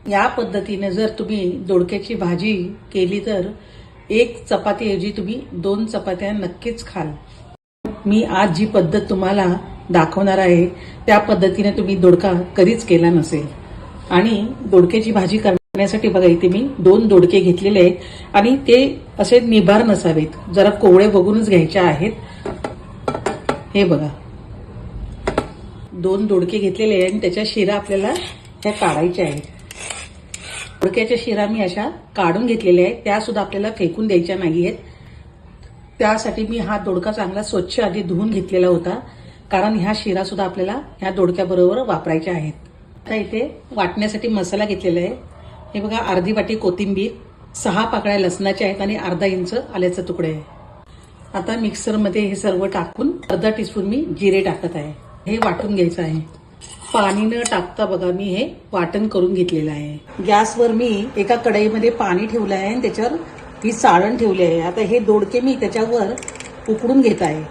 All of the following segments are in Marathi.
या पद्धतीने जर तुम्ही दोडक्याची भाजी केली तर एक चपातीऐवजी तुम्ही 2 चपात्या नक्कीच खाल। मी आज जी पद्धत तुम्हाला दाखवणार आहे त्या पद्धतीने तुम्ही दोडका कधीच केला नसेल। आणि दोडक्याची भाजी करण्यासाठी बघा इथे मी 2 दोडके घेतलेले आहेत आणि ते असे निभार नसावेत, जरा कोवळे बघूनच घ्यायचे आहेत। हे बघा 2 दोडके घेतलेले आहेत आणि त्याच्या शिरा आपल्याला त्या काढायच्या आहेत। दोडक्याच्या शिरा मी अशा काढून घेतलेल्या आहेत, त्या सुद्धा आपल्याला फेकून द्यायच्या नाहीयेत। त्यासाठी मी हा दोडका चांगला स्वच्छ आधी धुवून घेतलेला होता, कारण ह्या शिरा सुद्धा आपल्याला ह्या दोडक्याबरोबर वापरायच्या आहेत। आता इथे वाटण्यासाठी मसाला घेतलेला आहे। हे बघा अर्धी वाटी कोथिंबीर, 6 पाकळ्या लसणाच्या आहेत आणि अर्धा इंच आल्याचे तुकडे आहे। आता मिक्सरमध्ये हे सर्व टाकून अर्धा टीस्पून मी जिरे टाकत आहे। हे वाटून घ्यायचं आहे। पाणी न टाकता बघा मी हे वाटण करून घेतलेलं आहे। गॅसवर मी एका कढईमध्ये पाणी ठेवलं आहे आणि त्याच्यावर ही साळण ठेवली आहे। आता हे दोडके मी त्याच्यावर उकडून घेत आहे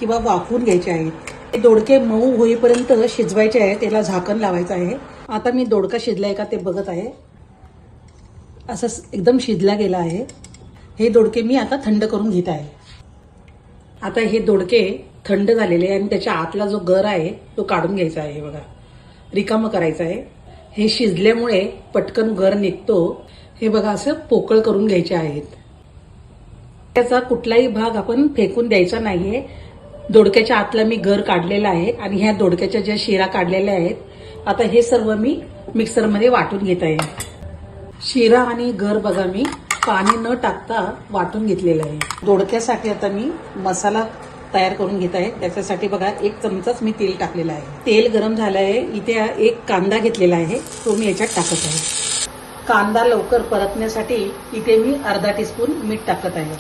किंवा वाफवून घ्यायचे आहेत। हे दोडके मऊ होईपर्यंत शिजवायचे आहे, त्याला झाकण लावायचं आहे। आता मी दोडका शिजलाय का ते बघत आहे। असं एकदम शिजला गेला आहे। हे दोडके मी आता थंड करून घेत आहे। आता हे दोडके थंड झालेले आणि त्याच्या आतला जो गर आहे तो काढून घ्यायचा आहे। बघा रिकामं करायचं आहे। हे शिजल्यामुळे पटकन गर निघतो। हे बघा असं पोकळ करून घ्यायचे आहेत। त्याचा कुठलाही भाग आपण फेकून द्यायचा नाहीये। दोडक्याच्या आतला मी गर काढलेला आहे आणि ह्या दोडक्याच्या ज्या शिरा काढलेल्या आहेत आता हे सर्व मी मिक्सरमध्ये वाटून घेत आहे। शिरा आणि गर बघा मी पाणी न टाकता वाटून घेतलेलं आहे। दोडक्यासाठी आता मी मसाला तयार करून घेत आहे। त्याच्यासाठी बघा 1 चमचाच मी तेल टाकलेलं आहे। तेल गरम झालं आहे। इथे 1 कांदा घेतलेला आहे, तो मी याच्यात टाकत आहे। कांदा लवकर परतण्यासाठी इथे मी अर्धा टीस्पून मीठ टाकत आहे।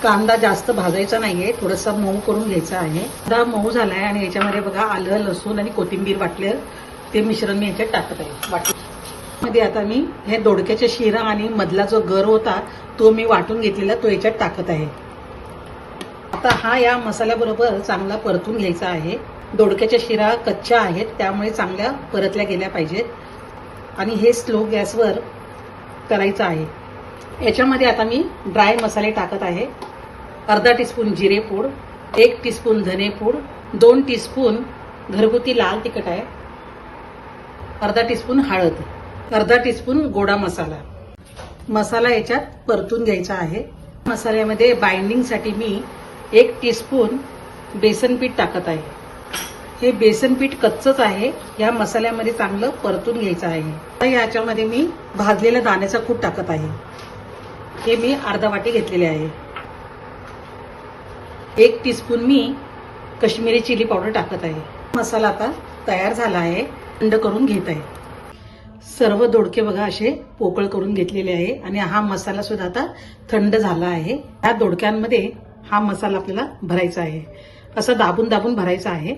कांदा जास्त भाजायचा नाहीये, थोडासा मऊ करून घ्यायचा आहे। कांदा मऊ झालाय आणि याच्यामध्ये बघा आलं, लसूण आणि कोथिंबीर वाटले ते मिश्रण मी याच्यात टाकत आहे। मध्ये आता मी हे दोडक्याच्या शिरा आणि मधला जो गर होता तो मी वाटून घेतलेला तो याच्यात टाकत आहे। आता हा या मसाल्याबरोबर चांगला परतून घ्यायचा आहे। दोडक्याच्या शिरा कच्च्या आहेत त्यामुळे चांगल्या परतल्या गेल्या पाहिजेत आणि हे स्लो गॅसवर करायचं आहे। याच्यामध्ये आता मी ड्राय मसाले टाकत आहे। अर्धा टीस्पून जिरे पूड, 1 टीस्पून धने पूड, 2 टीस्पून घरगुती लाल तिखट आहे, अर्धा टीस्पून हळद, अर्धा टीस्पून गोडा मसाला। मसाला याच्यात परतून घ्यायचा आहे। मसाल्यामध्ये बाइंडिंगसाठी मी 1 टीस्पून बेसन पीठ टाकत आहे। हे बेसन पीठ कच्चंच आहे, या मसाल्यामध्ये चांगलं परतून घ्यायचं आहे। आता याच्यामध्ये मी भाजलेला दाण्याचा कूट टाकत आहे। हे मी अर्धा वाटी घेतलेले आहे। 1 टीस्पून मी काश्मीरी चिली पावडर टाकत आहे। मसाला आता तयार झाला आहे, थंड करून घेत आहे। सर्व दोडके बघा असे पोकळ करून घेतलेले आहे आणि हा मसाला सुद्धा आता थंड झाला आहे। या दोडक्यांमध्ये हा मसाला आपल्याला भरायचा आहे, असं दाबून दाबून भरायचा आहे।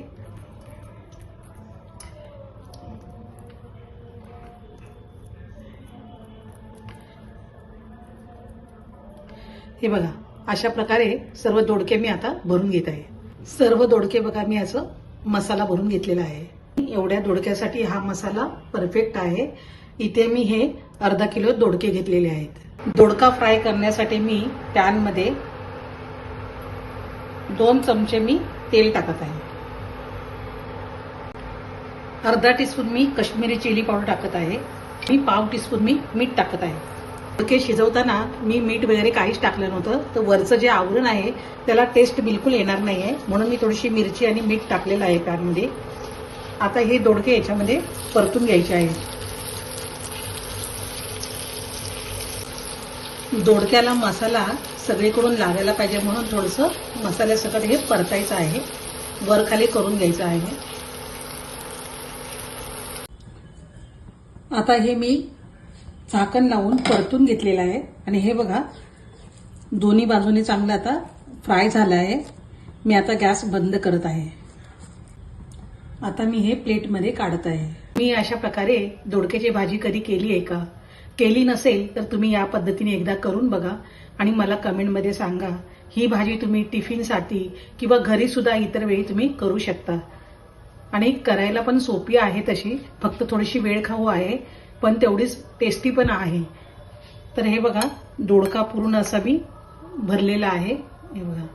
हे बघा अशा प्रकारे सर्व दोडके मी आता भरून घेत आहे। सर्व दोडके बघा मी असं मसाला भरून घेतलेला आहे। एवढ्या दोडक्यासाठी हा मसाला परफेक्ट आहे। इथे मी हे अर्धा किलो दोडके घेतलेले आहेत। दोडका फ्राय करण्यासाठी मी पॅनमध्ये 2 चमचे मी तेल टाकत आहे। अर्धा टीस्पून मी काश्मीरी चिली पावडर टाकत आहे। मी पाव टीस्पून मी मीठ टाकत आहे। दोडके शिजवताना मी मीठ वगैरे काहीच टाकलं नव्हतं, तर वरचं जे आवरण आहे त्याला टेस्ट बिलकुल येणार नाही आहे, म्हणून मी थोडीशी मिरची आणि मीठ टाकलेलं आहे पॅनमध्ये। आता हे दोडके याच्यामध्ये परतून घ्यायचे आहे। दोडक्याला मसाला सगळीकडून लागायला पाहिजे म्हणून थोडंसं मसाल्यासकट हे परतायचं आहे, वर खाली करून घ्यायचं आहे। आता हे मी झाकण लावून परतून घेतलेलं आहे आणि हे बघा दोन्ही बाजूने चांगलं आता फ्राय झालं आहे। मी आता गॅस बंद करत आहे। आता मी हे प्लेटमध्ये काढत आहे। मी अशा प्रकारे दोडक्याची भाजी कधी केली आहे का? केली नसेल तर तुम्ही या पद्धतीने एकदा करून बघा आणि मला कमेंटमध्ये सांगा। ही भाजी तुम्ही टिफिनसाठी किंवा घरी सुद्धा इतर वेळी तुम्ही करू शकता। आणि करायला पण सोपी आहे तशी, फक्त थोडीशी वेळ खाऊ आहे, पण तेवढीच टेस्टी पण आहे. तर हे बघा, दोडका पूर्ण असा मी भरलेला आहे. हे बघा,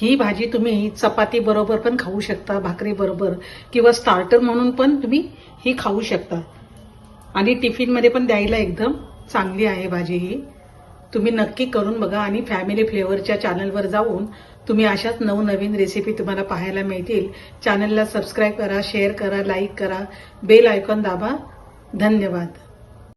ही भाजी तुम्ही चपाती बरोबर पण खाऊ शकता, भाकरी बरोबर, किंवा स्टार्टर म्हणून पण तुम्ही ही खाऊ शकता. आणि टिफिनमध्ये पण द्यायला एकदम चांगली आहे भाजी ही. तुम्ही नक्की करून बघा आणि फॅमिली फ्लेवरच्या चॅनलवर जाऊन तुम्ही अशाच नवनवीन रेसिपी तुम्हाला पाहायला मिळतील. चॅनलला सबस्क्राईब करा, शेअर करा, लाईक करा, बेल आयकॉन दाबा. धन्यवाद.